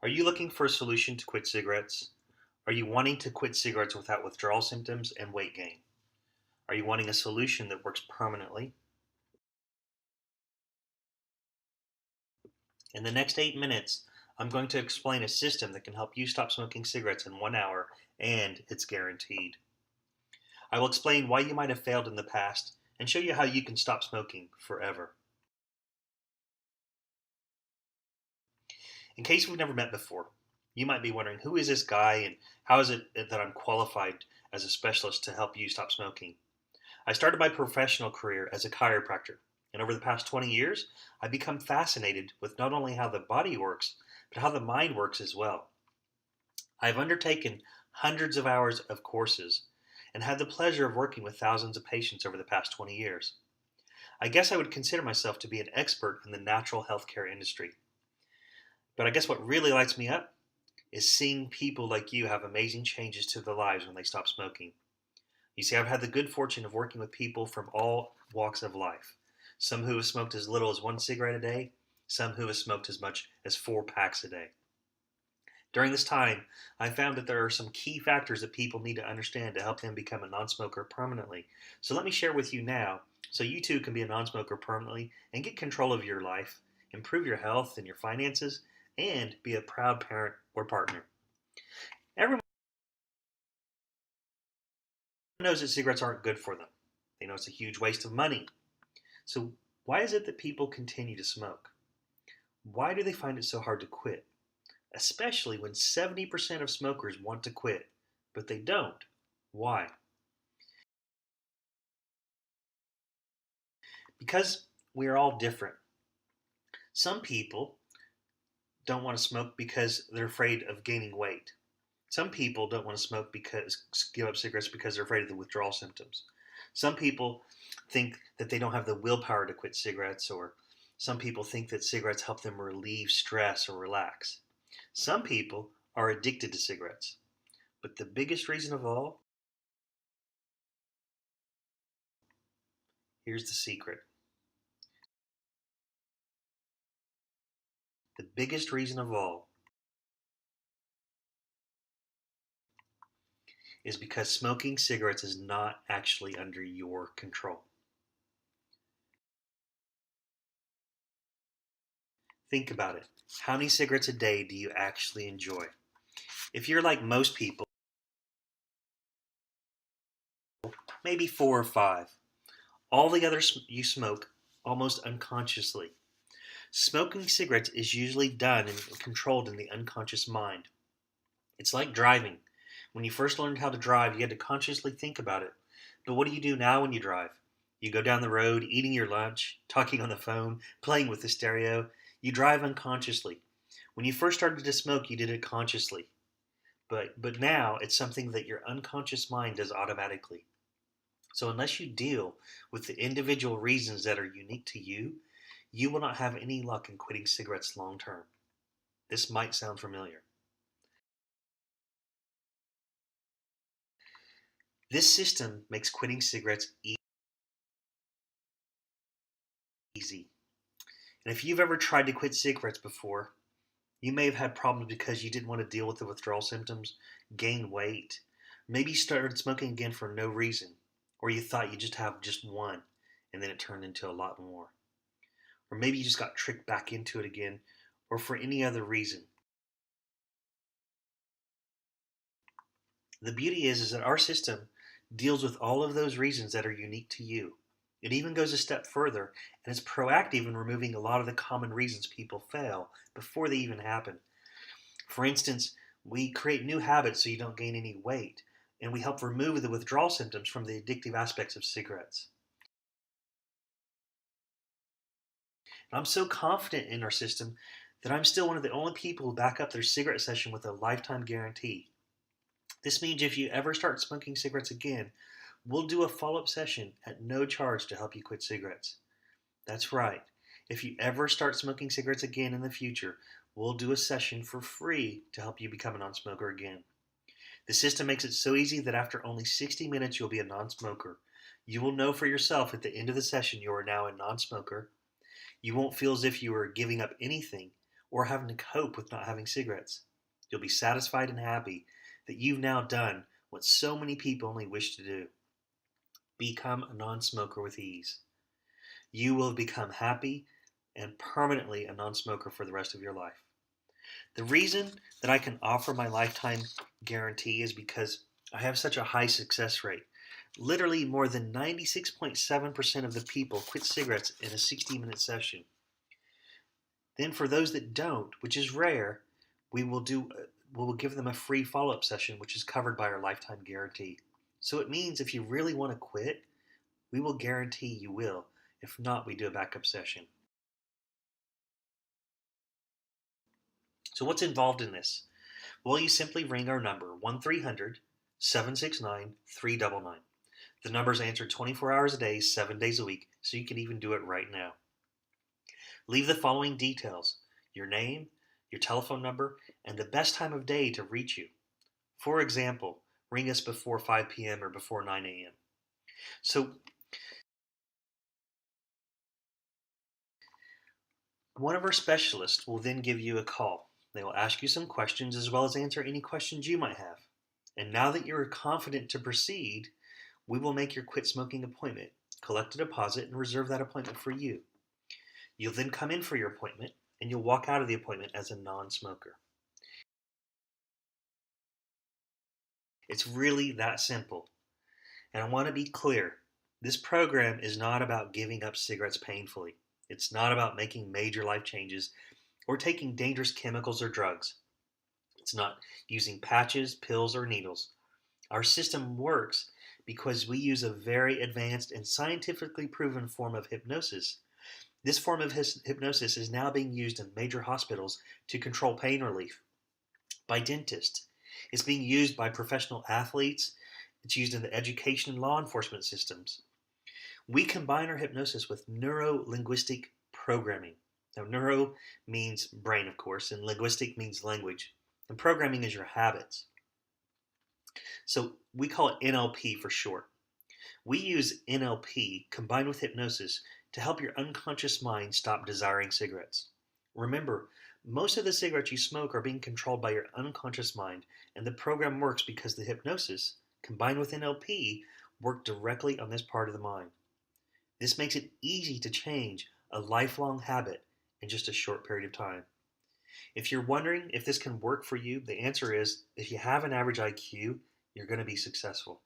Are you looking for a solution to quit cigarettes? Are you wanting to quit cigarettes without withdrawal symptoms and weight gain? Are you wanting a solution that works permanently? In the next 8 minutes, I'm going to explain a system that can help you stop smoking cigarettes in 1 hour, and it's guaranteed. I will explain why you might have failed in the past and show you how you can stop smoking forever. In case we've never met before, you might be wondering, who is this guy and how is it that I'm qualified as a specialist to help you stop smoking? I started my professional career as a chiropractor, and over the past 20 years, I've become fascinated with not only how the body works, but how the mind works as well. I've undertaken hundreds of hours of courses and had the pleasure of working with thousands of patients over the past 20 years. I guess I would consider myself to be an expert in the natural healthcare industry. But I guess what really lights me up is seeing people like you have amazing changes to their lives when they stop smoking. You see, I've had the good fortune of working with people from all walks of life. Some who have smoked as little as 1 cigarette a day, some who have smoked as much as 4 packs a day. During this time, I found that there are some key factors that people need to understand to help them become a non-smoker permanently. So let me share with you now so you too can be a non-smoker permanently and get control of your life, improve your health and your finances, and be a proud parent or partner. Everyone knows that cigarettes aren't good for them. They know it's a huge waste of money. So why is it that people continue to smoke? Why do they find it so hard to quit? Especially when 70% of smokers want to quit, but they don't. Why? Because we are all different. Some people don't want to smoke because they're afraid of gaining weight. Some people don't want to smoke because give up cigarettes because they're afraid of the withdrawal symptoms. Some people think that they don't have the willpower to quit cigarettes, or some people think that cigarettes help them relieve stress or relax. Some people are addicted to cigarettes. But the biggest reason of all, here's the secret. The biggest reason of all is because smoking cigarettes is not actually under your control. Think about it. How many cigarettes a day do you actually enjoy? If you're like most people, maybe 4 or 5. All the others you smoke almost unconsciously. Smoking cigarettes is usually done and controlled in the unconscious mind. It's like driving. When you first learned how to drive, you had to consciously think about it. But what do you do now when you drive? You go down the road, eating your lunch, talking on the phone, playing with the stereo. You drive unconsciously. When you first started to smoke, you did it consciously. But now it's something that your unconscious mind does automatically. So unless you deal with the individual reasons that are unique to you, you will not have any luck in quitting cigarettes long term. This might sound familiar. This system makes quitting cigarettes easy. And if you've ever tried to quit cigarettes before, you may have had problems because you didn't want to deal with the withdrawal symptoms, gain weight. Maybe you started smoking again for no reason, or you thought you just have just one, and then it turned into a lot more. Or maybe you just got tricked back into it again, or for any other reason. The beauty is that our system deals with all of those reasons that are unique to you. It even goes a step further and is proactive in removing a lot of the common reasons people fail before they even happen. For instance, we create new habits so you don't gain any weight, and we help remove the withdrawal symptoms from the addictive aspects of cigarettes. And I'm so confident in our system that I'm still one of the only people who back up their cigarette session with a lifetime guarantee. This means if you ever start smoking cigarettes again, we'll do a follow-up session at no charge to help you quit cigarettes. That's right. If you ever start smoking cigarettes again in the future, we'll do a session for free to help you become a non-smoker again. The system makes it so easy that after only 60 minutes, you'll be a non-smoker. You will know for yourself at the end of the session you are now a non-smoker. You won't feel as if you are giving up anything or having to cope with not having cigarettes. You'll be satisfied and happy that you've now done what so many people only wish to do: become a non-smoker with ease. You will become happy and permanently a non-smoker for the rest of your life. The reason that I can offer my lifetime guarantee is because I have such a high success rate. Literally more than 96.7% of the people quit cigarettes in a 60-minute session. Then for those that don't, which is rare, we will give them a free follow-up session, which is covered by our lifetime guarantee. So it means if you really want to quit, we will guarantee you will. If not, we do a backup session. So what's involved in this? Well, you simply ring our number, 1-300-769-399. The number is answered 24 hours a day, 7 days a week, so you can even do it right now. Leave the following details: your name, your telephone number, and the best time of day to reach you. For example, ring us before 5 p.m. or before 9 a.m. So, one of our specialists will then give you a call. They will ask you some questions as well as answer any questions you might have. And now that you're confident to proceed, we will make your quit smoking appointment, collect a deposit, and reserve that appointment for you. You'll then come in for your appointment, and you'll walk out of the appointment as a non-smoker. It's really that simple. And I want to be clear, this program is not about giving up cigarettes painfully. It's not about making major life changes or taking dangerous chemicals or drugs. It's not using patches, pills, or needles. Our system works because we use a very advanced and scientifically proven form of hypnosis. This form of hypnosis is now being used in major hospitals to control pain relief, by dentists. It's being used by professional athletes. It's used in the education and law enforcement systems. We combine our hypnosis with neuro-linguistic programming. Now, neuro means brain, of course, and linguistic means language. And programming is your habits. So we call it NLP for short. We use NLP combined with hypnosis to help your unconscious mind stop desiring cigarettes. Remember, most of the cigarettes you smoke are being controlled by your unconscious mind, and the program works because the hypnosis, combined with NLP, work directly on this part of the mind. This makes it easy to change a lifelong habit in just a short period of time. If you're wondering if this can work for you, the answer is if you have an average IQ, you're going to be successful.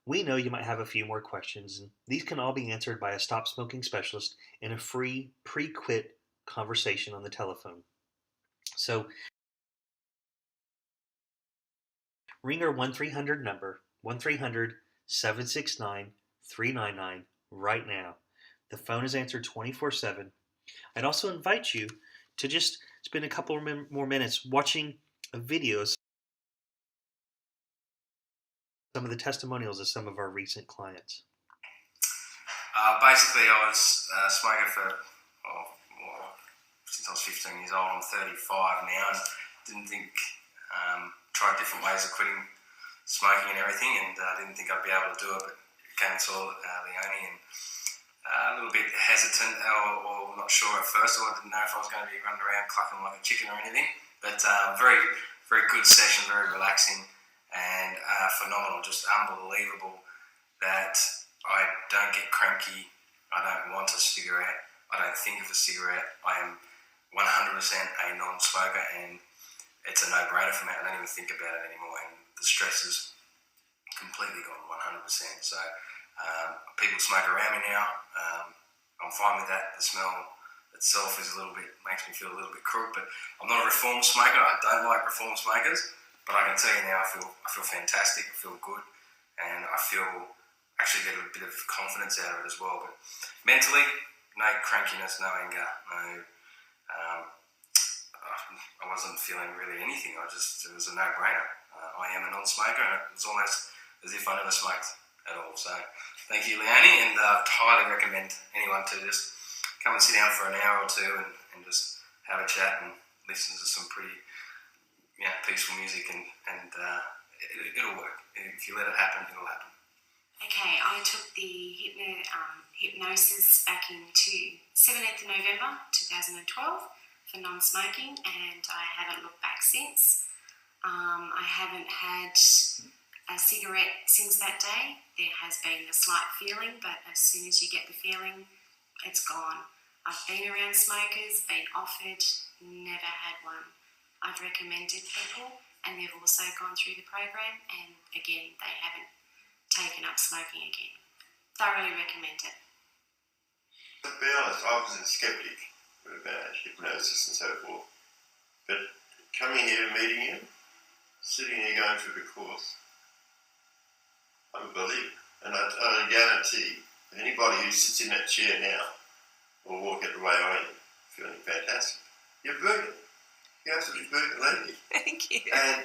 We know you might have a few more questions, and these can all be answered by a stop smoking specialist in a free pre-quit conversation on the telephone. So ring our 1-300 number, 1-300-769-399 right now. The phone is answered 24/7. I'd also invite you to just spend a couple more minutes watching a video of some of the testimonials of some of our recent clients. Basically, I was smoking since I was 15 years old. I'm 35 now, and tried different ways of quitting smoking and everything, and didn't think I'd be able to do it, but came and saw Leonie, and a little bit hesitant or not sure at first. I didn't know if I was going to be running around clucking like a chicken or anything, but very, very good session, very relaxing and phenomenal, just unbelievable that I don't get cranky, I don't want a cigarette, I don't think of a cigarette. I am 100% a non-smoker, and it's a no-brainer for me. I don't even think about it anymore, and the stress is completely gone 100%. So people smoke around me now. I'm fine with that. The smell itself is makes me feel a little bit crook, but I'm not a reformed smoker. I don't like reformed smokers, but I can tell you now, I feel fantastic. I feel good, and I actually get a bit of confidence out of it as well. But mentally, no crankiness, no anger, no. I wasn't feeling really anything. It was a no-brainer. I am a non-smoker, and it was almost as if I never smoked at all. So thank you, Leonie, and I'd highly recommend anyone to just come and sit down for an hour or two and just have a chat and listen to some pretty peaceful music, and it'll work. If you let it happen, it'll happen. Okay, I took the hypnosis back in 17th of November 2012. for non-smoking, and I haven't looked back since. I haven't had a cigarette since that day. There has been a slight feeling, but as soon as you get the feeling, it's gone. I've been around smokers, been offered, never had one. I've recommended people, and they've also gone through the program, and again, they haven't taken up smoking again. Thoroughly recommend it. To be honest, I was a skeptic about hypnosis and so forth. But coming here and meeting you, sitting here going through the course, I'm a believer. And I guarantee anybody who sits in that chair now will walk out the way I am, feeling fantastic. You're brilliant. You're absolutely brilliant lady. Thank you. And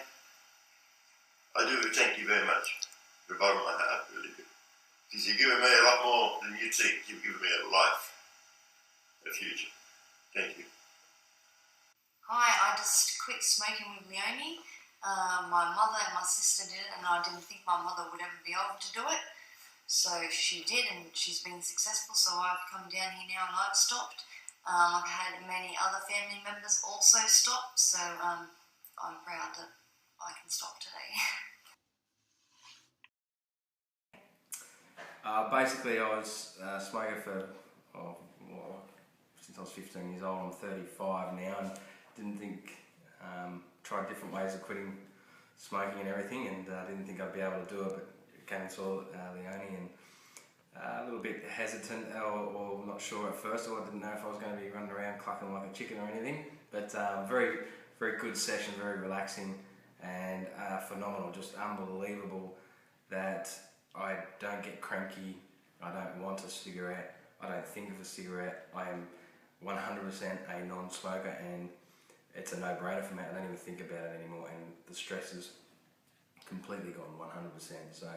I do thank you very much. From the bottom of my heart, really do. Because you've given me a lot more than you think. You've given me a life, a future. Thank you. Hi, I just quit smoking with Leonie. My mother and my sister did it, and I didn't think my mother would ever be able to do it. So she did, and she's been successful, so I've come down here now and I've stopped. I've had many other family members also stop, so I'm proud that I can stop today. Basically, I was a smoker for since I was 15 years old. I'm 35 now, and didn't think, tried different ways of quitting smoking and everything, and didn't think I'd be able to do it, but came and saw Leonie, and a little bit hesitant or not sure at first, or I didn't know if I was going to be running around clucking like a chicken or anything, but very, very good session, very relaxing and phenomenal, just unbelievable that I don't get cranky, I don't want a cigarette, I don't think of a cigarette, I am 100% a non-smoker, and it's a no-brainer for me. I don't even think about it anymore, and the stress is completely gone 100%. So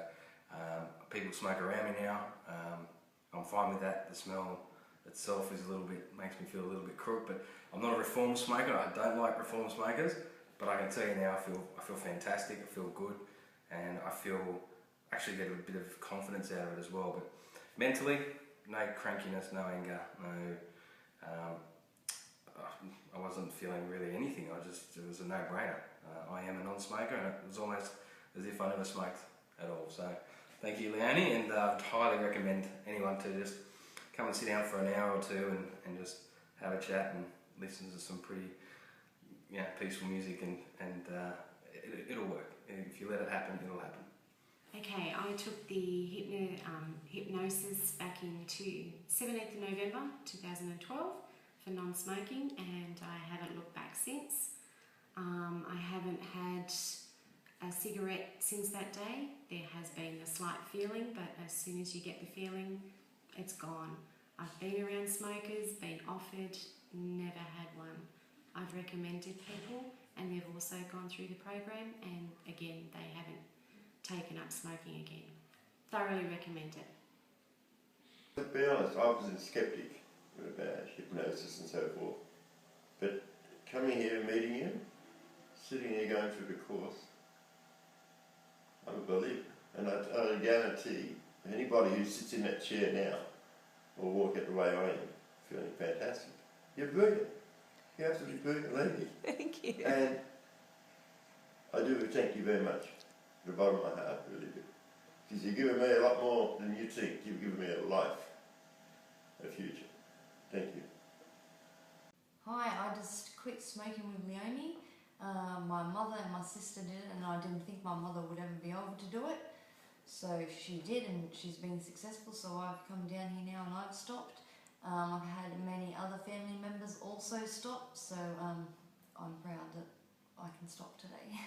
people smoke around me now, I'm fine with that. The smell itself is makes me feel a little bit crook, but I'm not a reformed smoker. I don't like reformed smokers, but I can tell you now I feel fantastic, I feel good, and I actually get a bit of confidence out of it as well. But mentally, no crankiness, no anger, no I wasn't feeling really anything. It was a no-brainer. I am a non-smoker, and it was almost as if I never smoked at all. So thank you, Leonie, and I'd highly recommend anyone to just come and sit down for an hour or two and just have a chat and listen to some pretty peaceful music, and it'll work. If you let it happen, it'll happen. Okay, I took the hypnosis back into 17th of November 2012 for non-smoking, and I haven't looked back since. I haven't had a cigarette since that day. There has been a slight feeling, but as soon as you get the feeling, it's gone. I've been around smokers, been offered, never had one. I've recommended people, and they've also gone through the program, and again, they haven't taken up smoking again. Thoroughly recommend it. To be honest, I was a skeptic about hypnosis and so forth. But coming here and meeting you, sitting here going through the course, I'm a believer. And I guarantee anybody who sits in that chair now will walk out the way I am, feeling fantastic. You're brilliant. You're absolutely brilliant lady. Thank you. And I do thank you very much. From the bottom of my heart, really do. Because you've given me a lot more than you think. You've given me a life, a future. Thank you. Hi, I just quit smoking with Leonie. My mother and my sister did it, and I didn't think my mother would ever be able to do it. So she did, and she's been successful, so I've come down here now and I've stopped. I've had many other family members also stop, so I'm proud that I can stop today.